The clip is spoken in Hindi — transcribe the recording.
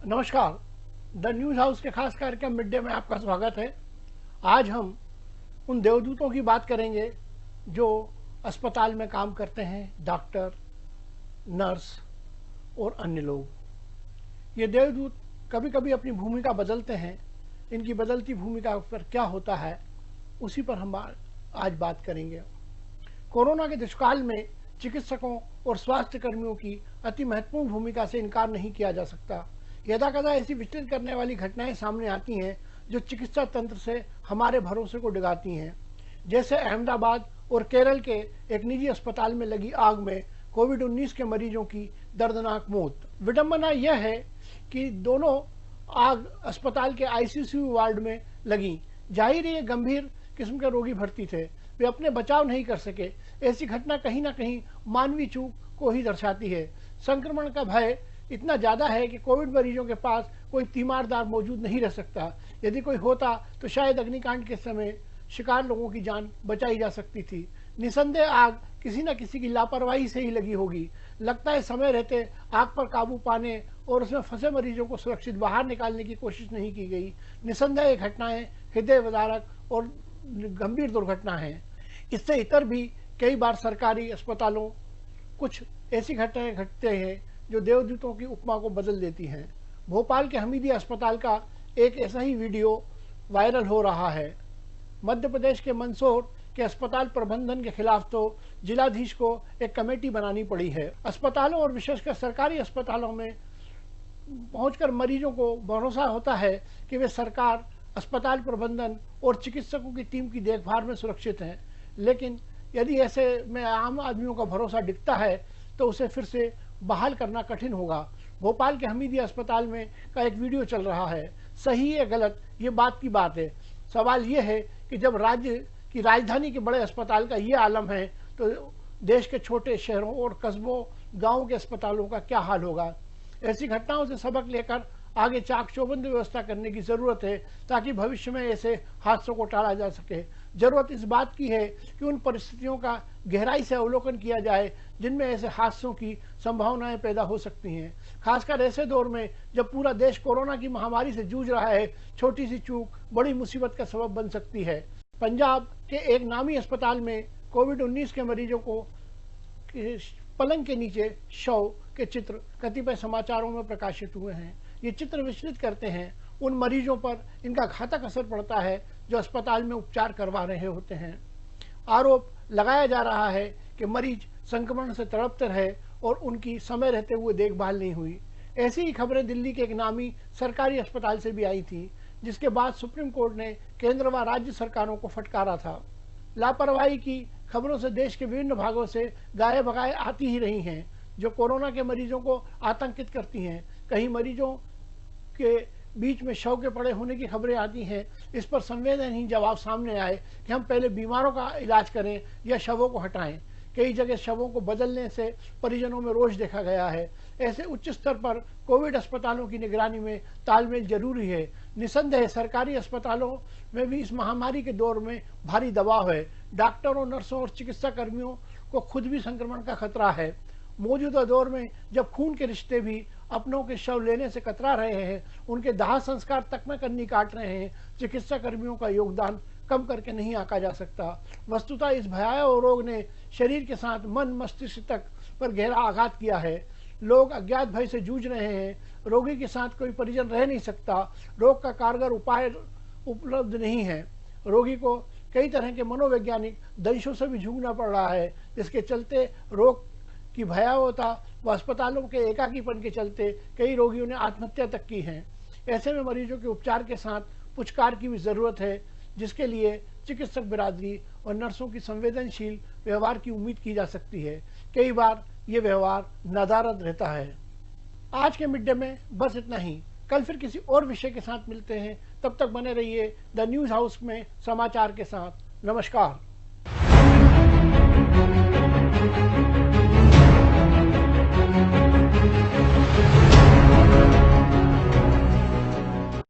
नमस्कार। द न्यूज हाउस के खास कार्यक्रम मिड डे में आपका स्वागत है। आज हम उन देवदूतों की बात करेंगे जो अस्पताल में काम करते हैं, डॉक्टर, नर्स और अन्य लोग। ये देवदूत कभी कभी अपनी भूमिका बदलते हैं। इनकी बदलती भूमिका पर क्या होता है उसी पर हम आज बात करेंगे। कोरोना के दुष्काल में चिकित्सकों और स्वास्थ्य कर्मियों की अति महत्वपूर्ण भूमिका से इनकार नहीं किया जा सकता। यदाकदा ऐसी विचलित करने वाली घटनाएं सामने आती हैं जो चिकित्सा तंत्र से हमारे भरोसे को डिगाती हैं। जैसे अहमदाबाद और केरल के एक निजी अस्पताल में लगी आग में कोविड-19 के मरीजों की दर्दनाक मौत। विडंबना यह है कि दोनों आग अस्पताल के आईसीयू वार्ड में लगी। जाहिर है ये गंभीर किस्म के रोगी भर्ती थे, वे अपने बचाव नहीं कर सके। ऐसी घटना कहीं ना कहीं मानवीय चूक को ही दर्शाती है। संक्रमण का भय इतना ज्यादा है कि कोविड मरीजों के पास कोई तीमारदार मौजूद नहीं रह सकता। यदि कोई होता तो शायद अग्निकांड के समय शिकार लोगों की जान बचाई जा सकती थी। निसंदेह आग किसी न किसी की लापरवाही से ही लगी होगी। लगता है समय रहते आग पर काबू पाने और उसमें फंसे मरीजों को सुरक्षित बाहर निकालने की कोशिश नहीं की गई। निसंदेह घटनाएं हृदय विदारक और गंभीर दुर्घटना है। इससे इतर भी कई बार सरकारी अस्पतालों कुछ ऐसी घटनाएं घटते हैं जो देवदूतों की उपमा को बदल देती हैं। भोपाल के हमीदिया अस्पताल का एक ऐसा ही वीडियो वायरल हो रहा है। मध्य प्रदेश के मंदसौर के अस्पताल प्रबंधन के खिलाफ तो जिलाधीश को एक कमेटी बनानी पड़ी है। अस्पतालों और विशेषकर सरकारी अस्पतालों में पहुंचकर मरीजों को भरोसा होता है कि वे सरकार, अस्पताल प्रबंधन और चिकित्सकों की टीम की देखभाल में सुरक्षित हैं। लेकिन यदि ऐसे में आम आदमियों का भरोसा दिखता है तो उसे फिर से बहाल करना कठिन होगा। भोपाल के हमीदिया अस्पताल में का एक वीडियो चल रहा है। सही या गलत ये बात की बात है। सवाल ये है कि जब राज्य की राजधानी के बड़े अस्पताल का ये आलम है तो देश के छोटे शहरों और कस्बों, गांवों के अस्पतालों का क्या हाल होगा। ऐसी घटनाओं से सबक लेकर आगे चाक चौबंद व्यवस्था करने की जरूरत है ताकि भविष्य में ऐसे हादसों को टाला जा सके। जरूरत इस बात की है कि उन परिस्थितियों का गहराई से अवलोकन किया जाए जिनमें ऐसे हादसों की संभावनाएं पैदा हो सकती हैं। खासकर ऐसे दौर में जब पूरा देश कोरोना की महामारी से जूझ रहा है, छोटी सी चूक बड़ी मुसीबत का सबब बन सकती है। पंजाब के एक नामी अस्पताल में कोविड-19 के मरीजों को पलंग के नीचे शव के चित्र कतिपय समाचारों में प्रकाशित हुए हैं। ये चित्र विचलित करते हैं। उन मरीजों पर इनका घातक असर पड़ता है जो अस्पताल में उपचार करवा रहे होते हैं। आरोप लगाया जा रहा है कि मरीज संक्रमण से तड़पते रहे और उनकी समय रहते हुए देखभाल नहीं हुई। ऐसी ही खबरें दिल्ली के एक नामी सरकारी अस्पताल से भी आई थी, जिसके बाद सुप्रीम कोर्ट ने केंद्र व राज्य सरकारों को फटकारा था। लापरवाही की खबरों से देश के विभिन्न भागों से गाये बगाए आती ही रही हैं, जो कोरोना के मरीजों को आतंकित करती हैं। कहीं मरीजों के बीच में शव के पड़े होने की खबरें आती हैं। इस पर संवेदनहीन जवाब सामने आए कि हम पहले बीमारों का इलाज करें या शवों को हटाएं। कई जगह शवों को बदलने से परिजनों में रोष देखा गया है। ऐसे उच्च स्तर पर कोविड अस्पतालों की निगरानी में तालमेल जरूरी है। निसंदेह सरकारी अस्पतालों में भी इस महामारी के दौर में भारी दबाव है। डॉक्टरों, नर्सों और चिकित्सा कर्मियों को खुद भी संक्रमण का खतरा है। मौजूदा दौर में जब खून के रिश्ते भी अपनों के शव लेने से कतरा रहे हैं, उनके दाह संस्कार तक में कन्नी काट रहे हैं, चिकित्सा कर्मियों का योगदान कम करके नहीं आंका जा सकता। वस्तुतः इस भयावह रोग ने शरीर के साथ मन, मस्तिष्क तक पर गहरा आघात किया है। लोग अज्ञात भय से जूझ रहे हैं। रोगी के साथ कोई परिजन रह नहीं सकता। रोग का कारगर उपाय उपलब्ध नहीं है। रोगी को कई तरह के मनोवैज्ञानिक दंशों से भी जूझना पड़ रहा है, जिसके चलते रोग की भयावहता व अस्पतालों के एकाकीपन के चलते कई रोगियों ने आत्महत्या तक की है। ऐसे में मरीजों के उपचार के साथ पुचकार की भी जरूरत है, जिसके लिए चिकित्सक बिरादरी और नर्सों की संवेदनशील व्यवहार की उम्मीद की जा सकती है। कई बार ये व्यवहार नदारद रहता है। आज के मिड डे में बस इतना ही। कल फिर किसी और विषय के साथ मिलते हैं। तब तक बने रहिए द न्यूज हाउस में समाचार के साथ। नमस्कार।